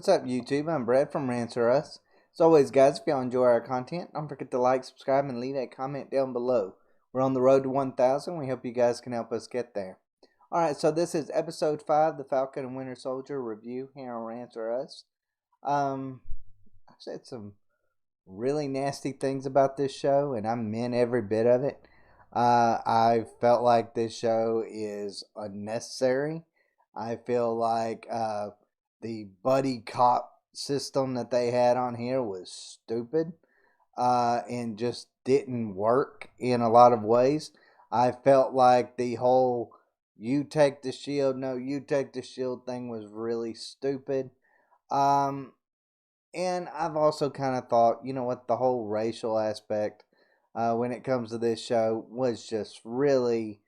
What's up, YouTube? I'm Brett from Rants. As always, guys, if y'all enjoy our content, don't forget to like, subscribe, and leave a comment down below. We're on the road to 1,000. We hope you guys can help us get there. Alright, so this is episode 5, the Falcon and Winter Soldier review here on Rants. I've said some really nasty things about this show, and I meant every bit of it. I felt like this show is unnecessary. I feel like the buddy cop system that they had on here was stupid and just didn't work in a lot of ways. I felt like the whole you take the shield, no, you take the shield thing was really stupid. Um, and I've also kind of thought, you know what, the whole racial aspect when it comes to this show was just really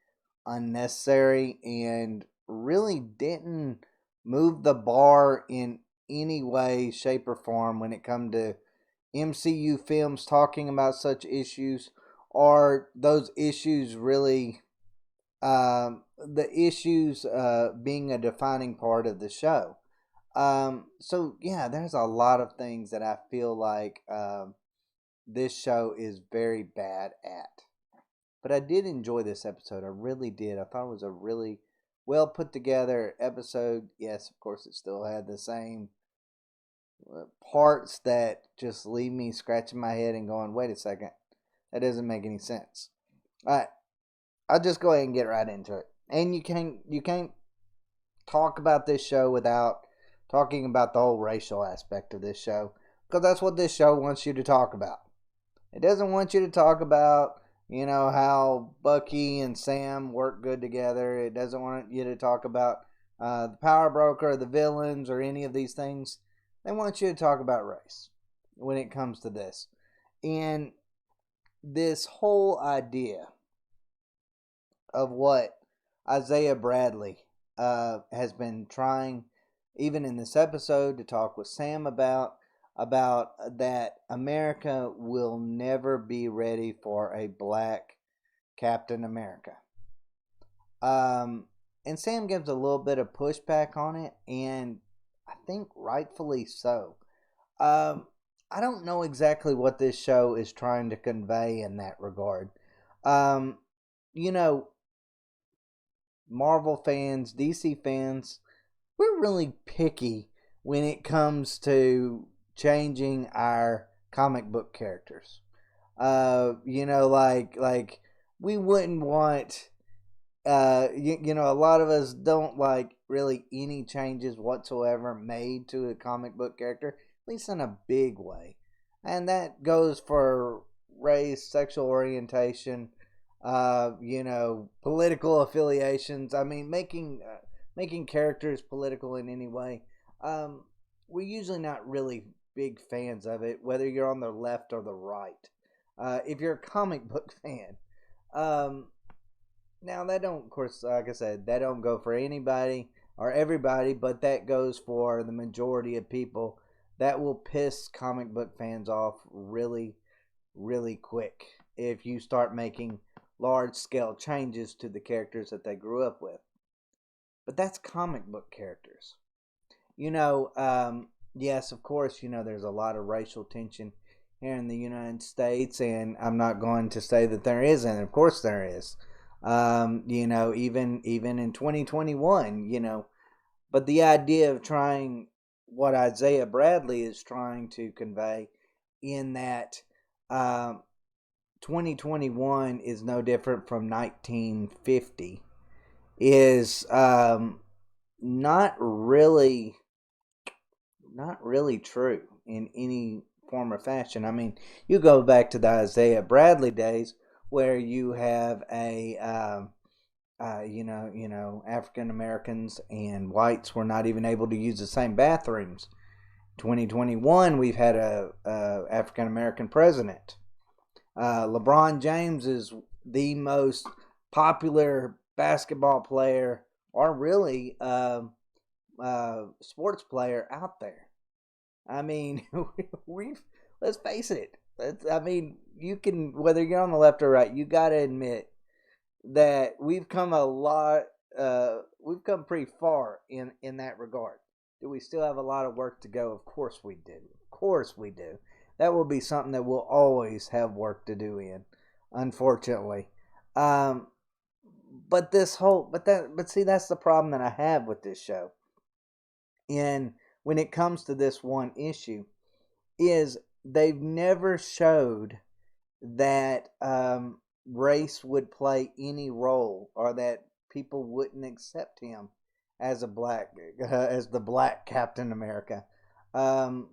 unnecessary and really didn't move the bar in any way, shape, or form when it comes to MCU films talking about such issues, or those issues really, the issues being a defining part of the show. So yeah, there's a lot of things that I feel like this show is very bad at. But I did enjoy this episode. I really did. I thought it was a really well put together episode. Yes, of course, it still had the same parts that just leave me scratching my head and going, wait a second, that doesn't make any sense. All right, I'll just go ahead and get right into it. And you can't talk about this show without talking about the whole racial aspect of this show, because that's what this show wants you to talk about. It doesn't want you to talk about, you know, how Bucky and Sam work good together. It doesn't want you to talk about the power broker or the villains or any of these things. They want you to talk about race when it comes to this. And this whole idea of what Isaiah Bradley has been trying, even in this episode, to talk with Sam about that America will never be ready for a black Captain America. And Sam gives a little bit of pushback on it, and I think rightfully so. I don't know exactly what this show is trying to convey in that regard. You know, Marvel fans, DC fans, we're really picky when it comes to changing our comic book characters. Like we wouldn't want. A lot of us don't like really any changes whatsoever made to a comic book character, at least in a big way, and that goes for race, sexual orientation, political affiliations. I mean, making characters political in any way. We're usually not really big fans of it, whether you're on the left or the right. If you're a comic book fan, now that don't, of course, like I said, that don't go for anybody or everybody, but that goes for the majority of people. That will piss comic book fans off really, really quick if you start making large scale changes to the characters that they grew up with. But that's comic book characters. Yes, of course, there's a lot of racial tension here in the United States, and I'm not going to say that there isn't. Of course there is. Even in 2021, but the idea of trying what Isaiah Bradley is trying to convey in that 2021 is no different from 1950 is not really true in any form or fashion. I mean, you go back to the Isaiah Bradley days where you have a African Americans and whites were not even able to use the same bathrooms. 2021, we've had a African American president. LeBron James is the most popular basketball player, or really sports player out there. I mean, let's face it. You can, whether you're on the left or right, you got to admit that we've come a lot. We've come pretty far in that regard. Do we still have a lot of work to go? Of course we do. Of course we do. That will be something that we'll always have work to do in, unfortunately. Um, but this whole, but see, that's the problem that I have with this show. And when it comes to this one issue, is they've never showed that race would play any role, or that people wouldn't accept him as a black as the black Captain America. Um,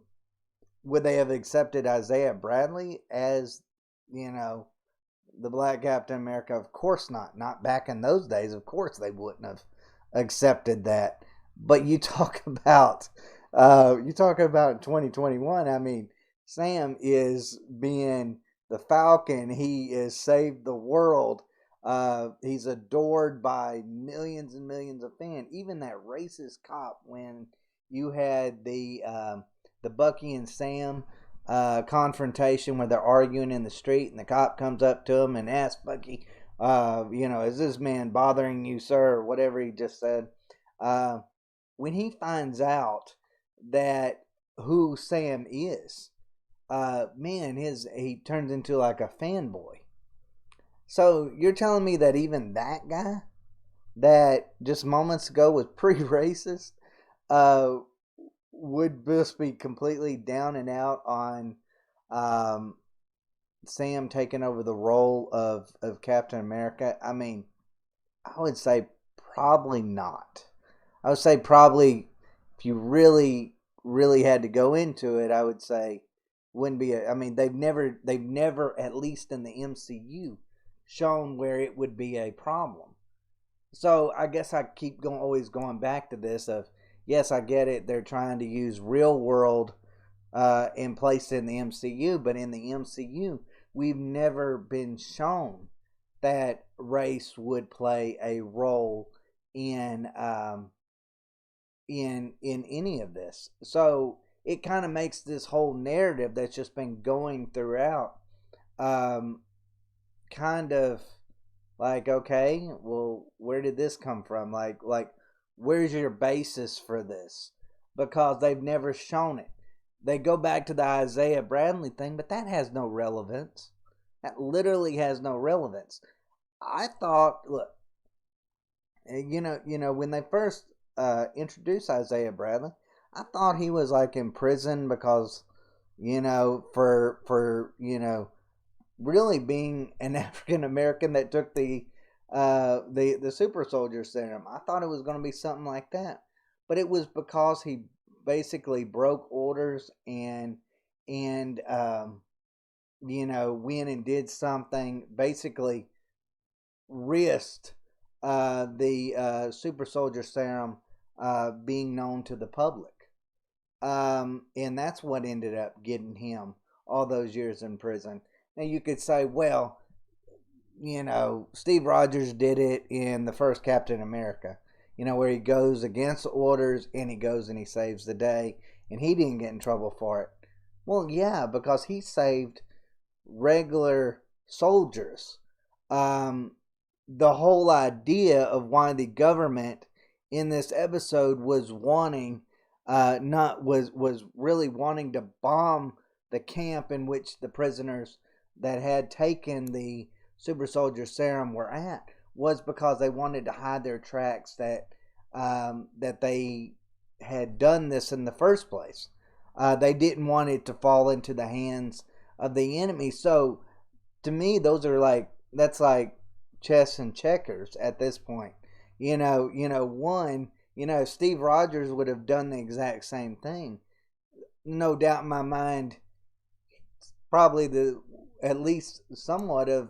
would they have accepted Isaiah Bradley as, you know, the black Captain America? Of course not. Not back in those days. Of course they wouldn't have accepted that. But you talk about 2021. I mean, Sam is being the Falcon. He has saved the world. He's adored by millions and millions of fans. Even that racist cop, when you had the Bucky and Sam confrontation where they're arguing in the street, and the cop comes up to him and asks Bucky, is this man bothering you, sir, or whatever he just said. When he finds out that who Sam is, he turns into like a fanboy. So you're telling me that even that guy, that just moments ago was pretty racist, uh, would just be completely down and out on Sam taking over the role of Captain America? I mean, I would say probably not. I would say probably, if you really, really had to go into it, I would say wouldn't be I mean, they've never, at least in the MCU, shown where it would be a problem. So I guess I keep always going back to this of, yes, I get it. They're trying to use real world and place it in the MCU, but in the MCU, we've never been shown that race would play a role in in any of this. So it kind of makes this whole narrative that's just been going throughout um, kind of like, okay, well, where did this come from? Like where's your basis for this? Because they've never shown it. They go back to the Isaiah Bradley thing, but that has no relevance. That literally has no relevance. I thought, look, when they first introduced Isaiah Bradley, I thought he was like in prison because, for really being an African American that took the super soldier serum. I thought it was going to be something like that, but it was because he basically broke orders and went and did something, basically risked the super soldier serum being known to the public. And that's what ended up getting him all those years in prison. Now you could say, well, Steve Rogers did it in the first Captain America, where he goes against orders and he goes and he saves the day, and he didn't get in trouble for it. Well, yeah, because he saved regular soldiers. The whole idea of why the government in this episode was wanting, not was really wanting to bomb the camp in which the prisoners that had taken the super soldier serum were at, was because they wanted to hide their tracks that that they had done this in the first place. They didn't want it to fall into the hands of the enemy. So to me, that's like chess and checkers at this point. Steve Rogers would have done the exact same thing. No doubt in my mind, probably at least somewhat of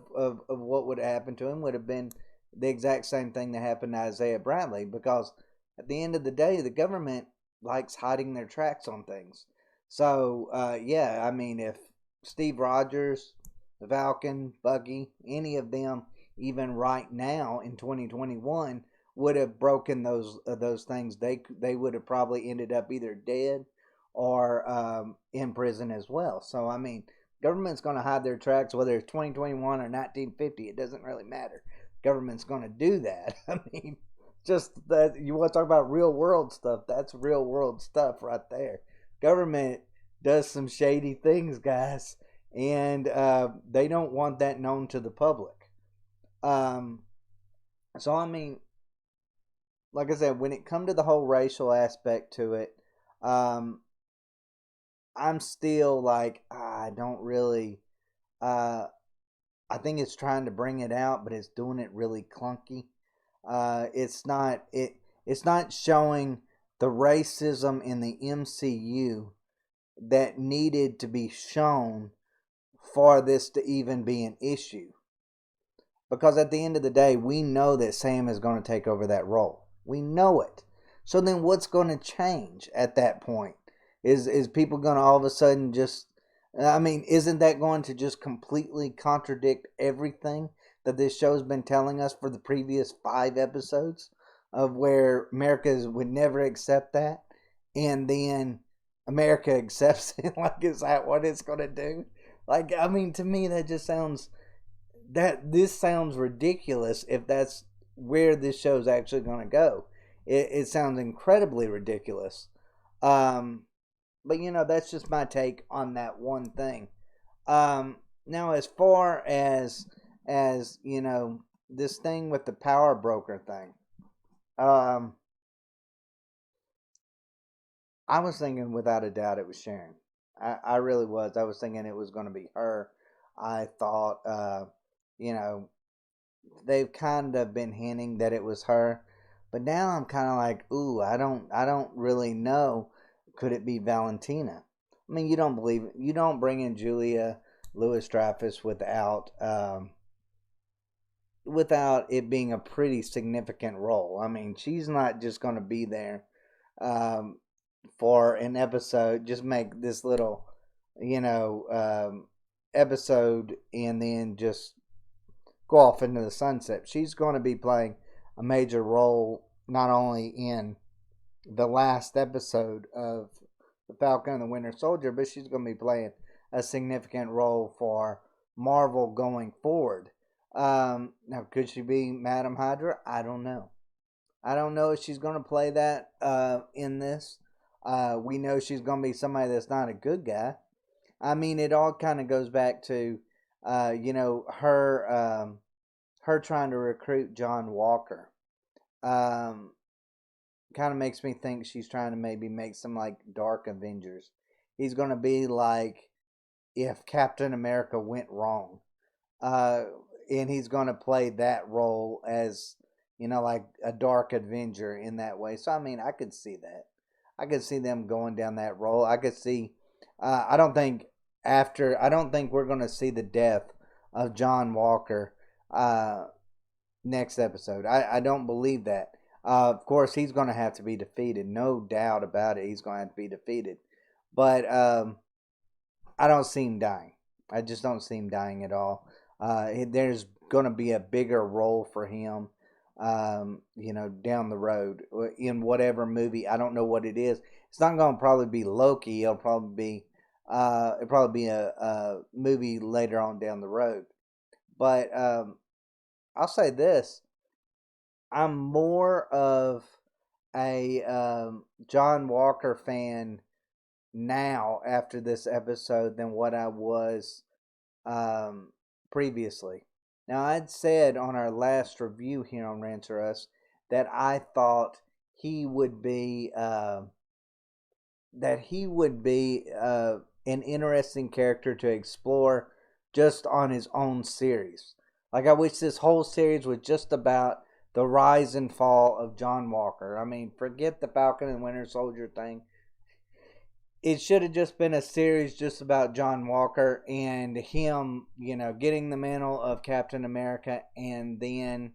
what would happen to him would have been the exact same thing that happened to Isaiah Bradley, because at the end of the day, the government likes hiding their tracks on things. So, yeah, I mean, if Steve Rogers, the Falcon, Bucky, any of them, even right now in 2021, would have broken those things, they would have probably ended up either dead or in prison as well. So, I mean, government's going to hide their tracks, whether it's 2021 or 1950. It doesn't really matter. Government's going to do that. I mean, Just that you want to talk about real world stuff. That's real world stuff right there. Government does some shady things, guys, and they don't want that known to the public. Um, so I mean, like I said, when it come to the whole racial aspect to it, um, I'm still like I don't really. Uh, I think it's trying to bring it out, but it's doing it really clunky. It's not it. It's not showing the racism in the MCU that needed to be shown for this to even be an issue. Because at the end of the day, we know that Sam is going to take over that role. We know it. So then what's going to change at that point? Is people going to all of a sudden just I mean, isn't that going to just completely contradict everything that this show's been telling us for the previous 5 episodes of where America would never accept that and then America accepts it? Like, is that what it's going to do? Like, I mean, to me, that just sounds that this sounds ridiculous if that's where this show's actually going to go. It sounds incredibly ridiculous. Um, but that's just my take on that one thing. Now, as far as this thing with the power broker thing, um, I was thinking without a doubt it was Sharon. I really was. I was thinking it was going to be her. I thought, you know, they've kind of been hinting that it was her, but now I'm kind of like, ooh, I don't really know. Could it be Valentina? I mean, you don't believe it. You don't bring in Julia Louis Dreyfus without it being a pretty significant role. I mean, she's not just going to be there um, for an episode. Just make this little, you know, episode and then just go off into the sunset. She's going to be playing a major role not only in the last episode of the Falcon and the Winter Soldier, but she's going to be playing a significant role for Marvel going forward. Now, could she be Madam Hydra? I don't know. I don't know if she's going to play that in this. We know she's going to be somebody that's not a good guy. I mean, it all kind of goes back to, her trying to recruit John Walker. Um, Kind of makes me think she's trying to maybe make some like Dark Avengers. He's going to be like if Captain America went wrong. Uh, and he's going to play that role as, like a Dark Avenger in that way. So, I mean, I could see that. I could see them going down that role. I could see, I don't think we're going to see the death of John Walker uh, next episode. I don't believe that. Of course, he's going to have to be defeated. No doubt about it. He's going to have to be defeated. But I don't see him dying. I just don't see him dying at all. There's going to be a bigger role for him, down the road in whatever movie. I don't know what it is. It's not going to probably be Loki. It'll probably be a movie later on down the road. But I'll say this: I'm more of a John Walker fan now after this episode than what I was um, previously. Now, I'd said on our last review here on Rants or Us that I thought he would be an interesting character to explore just on his own series. Like, I wish this whole series was just about the rise and fall of John Walker. I mean, forget the Falcon and Winter Soldier thing. It should have just been a series just about John Walker and him, getting the mantle of Captain America, and then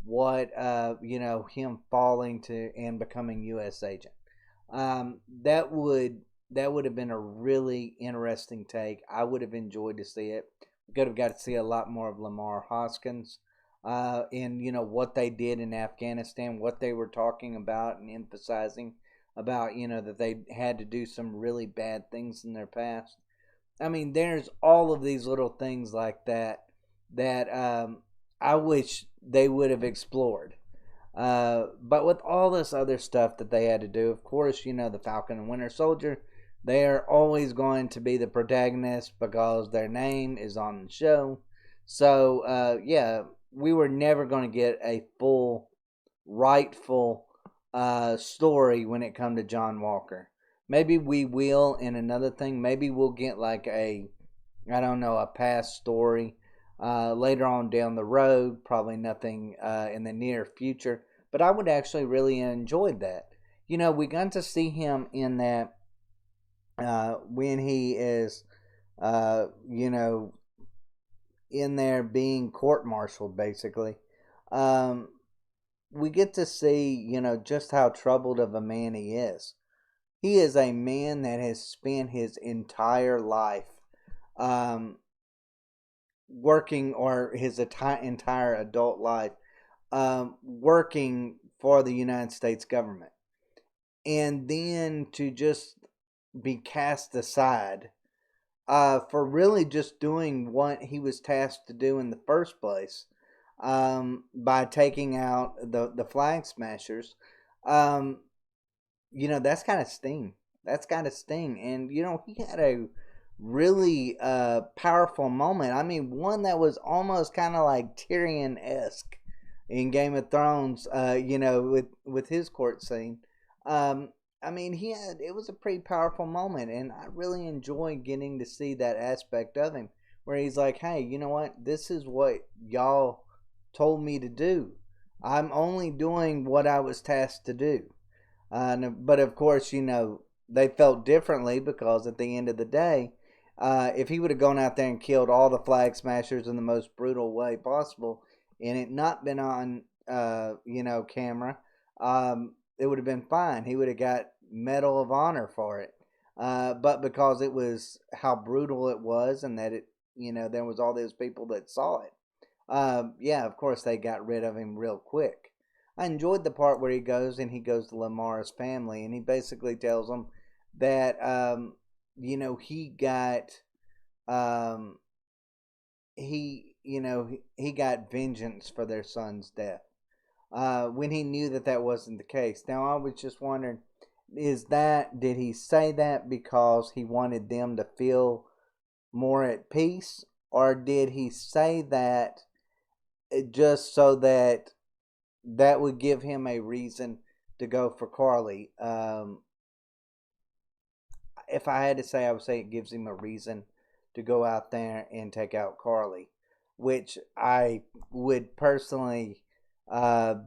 him falling to and becoming U.S. agent. That would have been a really interesting take. I would have enjoyed to see it. We could have got to see a lot more of Lamar Hoskins, and what they did in Afghanistan, what they were talking about and emphasizing about that they had to do some really bad things in their past. I mean, there's all of these little things like that I wish they would have explored. But with all this other stuff that they had to do, of course, the Falcon and Winter Soldier, they are always going to be the protagonist because their name is on the show. So, yeah, we were never going to get a full, rightful story when it come to John Walker. Maybe we will in another thing. Maybe we'll get like I don't know, a past story later on down the road. Probably nothing in the near future. But I would actually really enjoyed that. We got to see him in that when he is, in there being court-martialed, basically. Um, we get to see, just how troubled of a man he is. He is a man that has spent his entire life um, working, or his entire adult life working for the United States government. And then to just be cast aside for really just doing what he was tasked to do in the first place by taking out the flag smashers. Um, that's kind of sting. That's kind of sting. And, he had a really powerful moment. I mean, one that was almost kind of like Tyrion-esque in Game of Thrones, with his court scene. Um, I mean, it was a pretty powerful moment, and I really enjoy getting to see that aspect of him, where he's like, "Hey, you know what? This is what y'all told me to do. I'm only doing what I was tasked to do." But of course, they felt differently because at the end of the day, if he would have gone out there and killed all the flag smashers in the most brutal way possible, and it not been on, camera, it would have been fine. He would have got Medal of Honor for it. But because it was how brutal it was, and that there was all those people that saw it. Yeah, of course they got rid of him real quick. I enjoyed the part where he goes to Lamar's family, and he basically tells them that he got um, he got vengeance for their son's death when he knew that wasn't the case. Now I was just wondering, did he say that because he wanted them to feel more at peace, or did he say that just so that would give him a reason to go for Karli? If I had to say, I would say it gives him a reason to go out there and take out Karli, which I would personally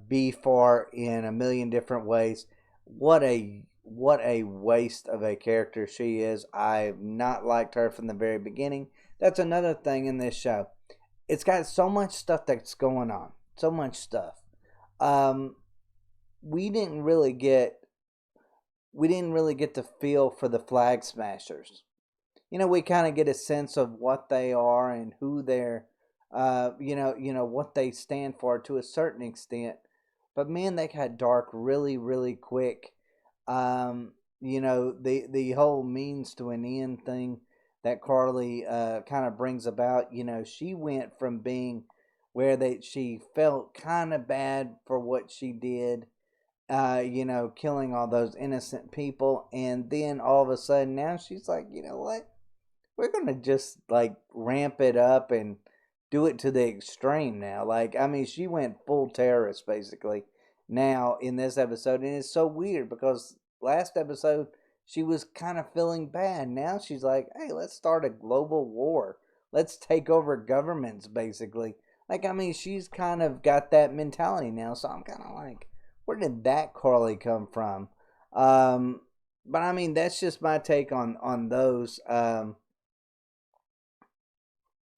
be for in a million different ways. What a waste of a character she is. I've not liked her from the very beginning. That's another thing in this show. It's got so much stuff that's going on. So much stuff. Um, we didn't really get to feel for the flag smashers. We kind of get a sense of what they are and who they're, what they stand for to a certain extent. But man, they got dark really, really quick. The whole means to an end thing that Karli kind of brings about. She went from being where she felt kind of bad for what she did, killing all those innocent people, and then all of a sudden now she's like, you know what? We're gonna just like ramp it up and do it to the extreme now. Like, I mean, she went full terrorist basically now in this episode, and it's so weird because last episode she was kind of feeling bad. Now she's like, hey, let's start a global war. Let's take over governments basically. Like, I mean, she's kind of got that mentality now, so I'm kind of like, where did that Karli come from? But I mean, that's just my take on those.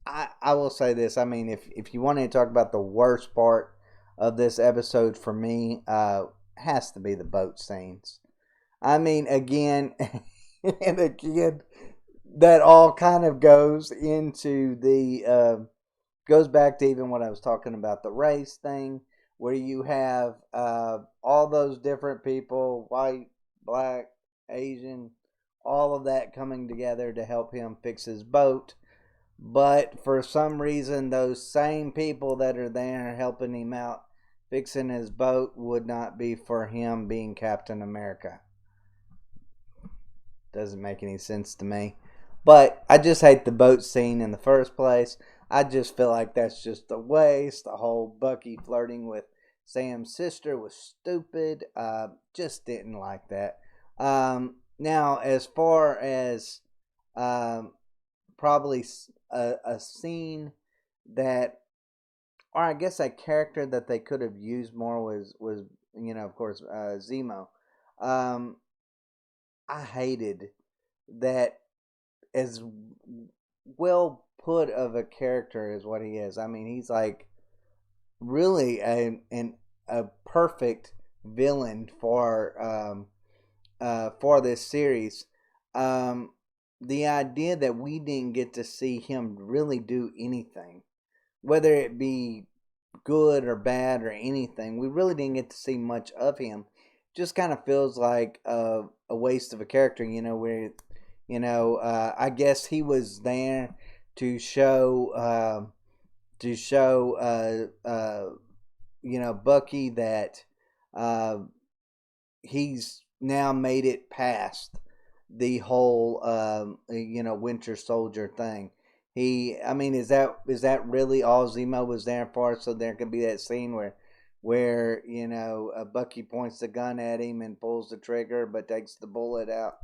I will say this. I mean, if you wanted to talk about the worst part of this episode for me, has to be the boat scenes. I mean, again and again, that all kind of goes into goes back to even what I was talking about, the race thing, where you have all those different people, white, black, Asian, all of that coming together to help him fix his boat. But for some reason, those same people that are there helping him out fixing his boat would not be for him being Captain America. Doesn't make any sense to me. But I just hate the boat scene in the first place. I just feel like that's just a waste. The whole Bucky flirting with Sam's sister was stupid. Just didn't like that. Now, as far as um, probably a scene that, or I guess a character that they could have used more was of course Zemo. Um, I hated that as well put of a character as what he is. I mean, he's like really a perfect villain for this series. Um, the idea that we didn't get to see him really do anything, whether it be good or bad or anything, we really didn't get to see much of him. Just kind of feels like a waste of a character, where I guess he was there to show Bucky that uh, he's now made it past the whole Winter Soldier thing. I mean, is that really all Zemo was there for? So there could be that scene where Bucky points the gun at him and pulls the trigger, but takes the bullet out.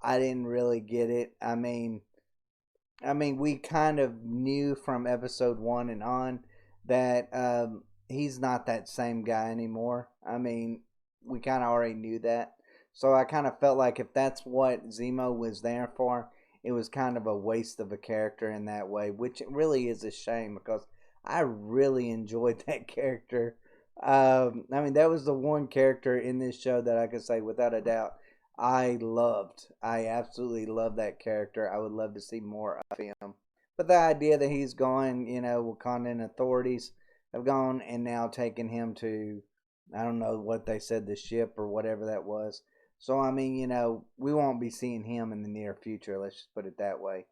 I didn't really get it. I mean, we kind of knew from episode 1 and on that he's not that same guy anymore. I mean, we kind of already knew that. So I kind of felt like if that's what Zemo was there for, it was kind of a waste of a character in that way, which really is a shame because I really enjoyed that character. I mean, that was the one character in this show that I could say without a doubt I loved. I absolutely love that character. I would love to see more of him. But the idea that he's gone, Wakandan authorities have gone and now taken him to, I don't know what they said, the ship or whatever that was. So, I mean, we won't be seeing him in the near future. Let's just put it that way.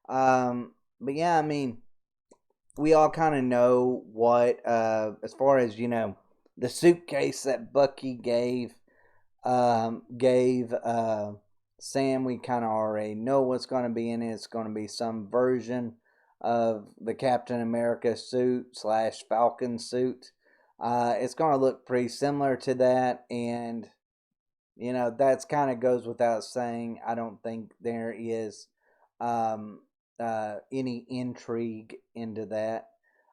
But yeah, I mean, we all kind of know what, as far as, the suitcase that Bucky gave Sam, we kind of already know what's going to be in it. It's going to be some version of the Captain America suit slash Falcon suit. It's going to look pretty similar to that, and that's kind of goes without saying. I don't think there is um, any intrigue into that.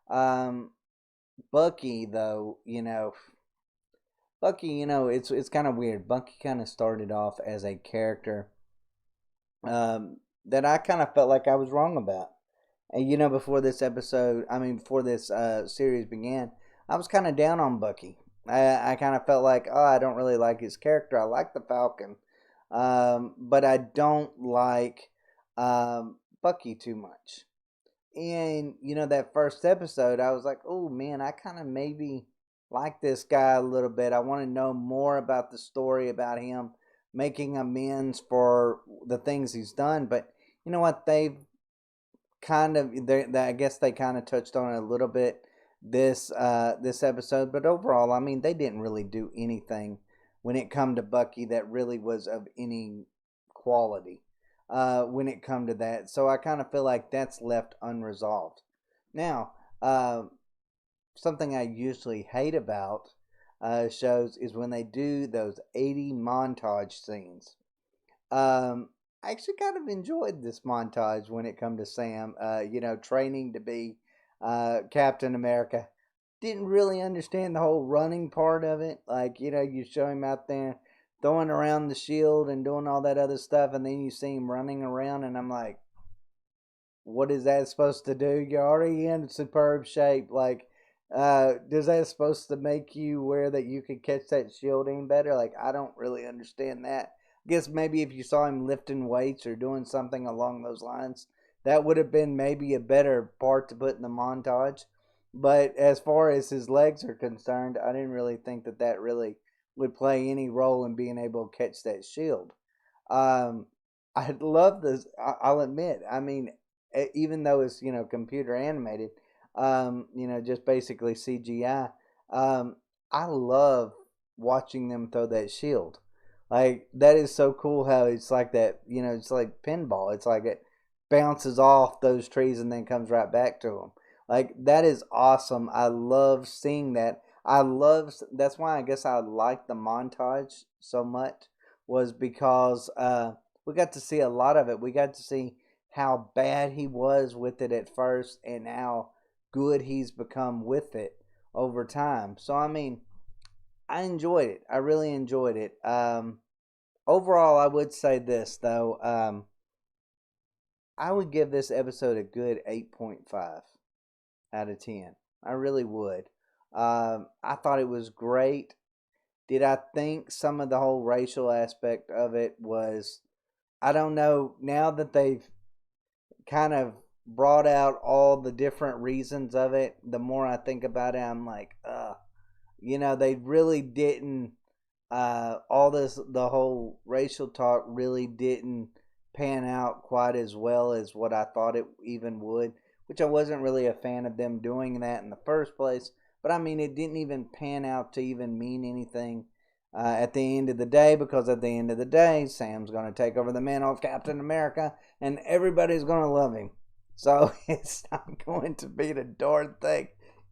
Um, Bucky, though, Bucky, it's kind of weird. Bucky kind of started off as a character that I kind of felt like I was wrong about. And before this series began, I was kind of down on Bucky. I kind of felt like, oh, I don't really like his character. I like the Falcon, but I don't like Bucky too much. And that first episode, I was like, oh man, I kind of maybe like this guy a little bit. I want to know more about the story about him making amends for the things he's done. But you know what? They've I guess they kind of touched on it a little bit this episode. But overall, I mean, they didn't really do anything when it come to Bucky that really was of any quality when it come to that. So I kind of feel like that's left unresolved. Now, something I usually hate about shows is when they do those 80 montage scenes. I actually kind of enjoyed this montage when it come to Sam, training to be Captain America. Didn't really understand the whole running part of it. Like, you show him out there throwing around the shield and doing all that other stuff, and then you see him running around, and I'm like, what is that supposed to do? You're already in superb shape. Like, is that supposed to make you where that you could catch that shielding better? Like, I don't really understand that. I guess maybe if you saw him lifting weights or doing something along those lines, that would have been maybe a better part to put in the montage. But as far as his legs are concerned, I didn't really think that really would play any role in being able to catch that shield. Um, I love this. I'll admit. I mean, even though it's computer animated, just basically CGI. I love watching them throw that shield. Like that is so cool how it's like that, it's like pinball. It's like it bounces off those trees and then comes right back to them. Like that is awesome. I love seeing that. That's why I guess I like the montage so much was because we got to see a lot of it. We got to see how bad he was with it at first and how good he's become with it over time. So I mean, I enjoyed it. I really enjoyed it. Overall, I would say this though. I would give this episode a good 8.5 out of 10. I really would. I thought it was great. Did I think some of the whole racial aspect of it was? I don't know. Now that they've kind of brought out all the different reasons of it, the more I think about it, I'm like, they really didn't. All this, the whole racial talk really didn't pan out quite as well as what I thought it even would, which I wasn't really a fan of them doing that in the first place. But I mean, it didn't even pan out to even mean anything at the end of the day, because at the end of the day, Sam's going to take over the mantle of Captain America and everybody's going to love him. So it's not going to be the darn thing,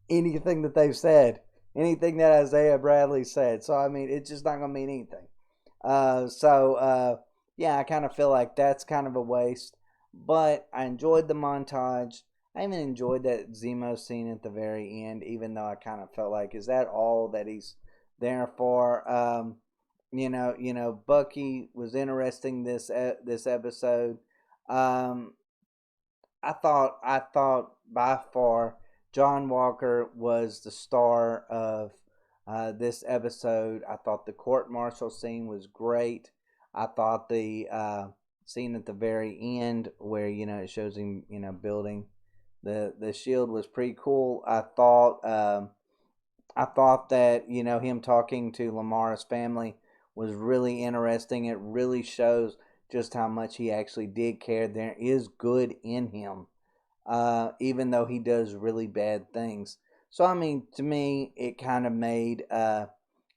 anything that they've said, anything that Isaiah Bradley said. So, I mean, it's just not going to mean anything. Yeah, I kind of feel like that's kind of a waste. But I enjoyed the montage. I even enjoyed that Zemo scene at the very end, even though I kind of felt like, is that all that he's there for? Bucky was interesting this episode. Um, I thought by far John Walker was the star of this episode. I thought the court martial scene was great. I thought the scene at the very end where it shows him building the shield was pretty cool. I thought that him talking to Lamar's family was really interesting. It really shows just how much he actually did care. There is good in him, even though he does really bad things. So I mean, to me, it kind of made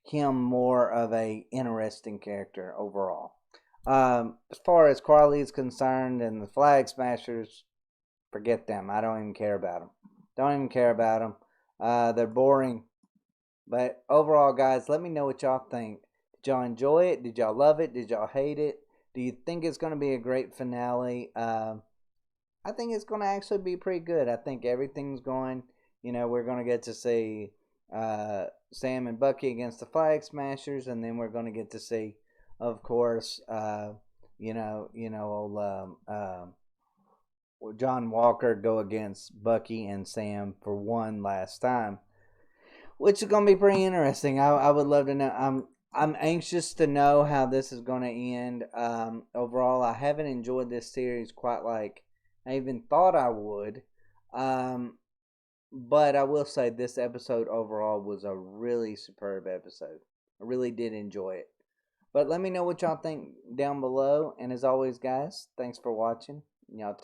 him more of a interesting character overall. As far as Karli is concerned, and the Flag Smashers, forget them. I don't even care about them. Don't even care about them. They're boring. But overall, guys, let me know what y'all think. Did y'all enjoy it? Did y'all love it? Did y'all hate it? Do you think it's going to be a great finale? I think it's going to actually be pretty good. I think everything's going. We're going to get to see Sam and Bucky against the Flag Smashers, and then we're going to get to see, of course, old John Walker go against Bucky and Sam for one last time, which is going to be pretty interesting. I would love to know. I'm anxious to know how this is going to end. Overall, I haven't enjoyed this series quite like I even thought I would. Um, but I will say this episode overall was a really superb episode. I really did enjoy it. But let me know what y'all think down below. And as always, guys, thanks for watching. Y'all